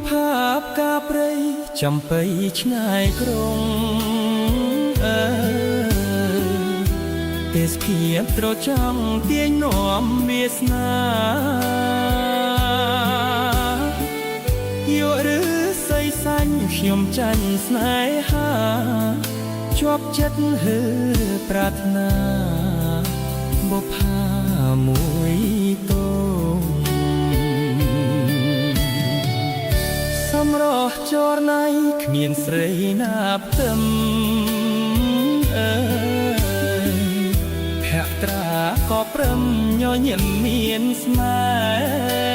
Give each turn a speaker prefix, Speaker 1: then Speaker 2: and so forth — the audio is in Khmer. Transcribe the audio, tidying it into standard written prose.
Speaker 1: ภาพกาព្រៃចំបៃឆ្ងាយក្រុងទេសភាពត្រចង់ទាញនាំវាសនាយកឬស័យសាញ់ខ្ញុំចាញ់ស្នេហាជាប់ចិត្តហឺប្រាថ្នាបុប្ផាមួយតូនសម្រស់ចរណៃគ្មានស្រីណាផ្ទឹមភក្ត្រាក៏ព្រមញញឹមមានស្នេហ៍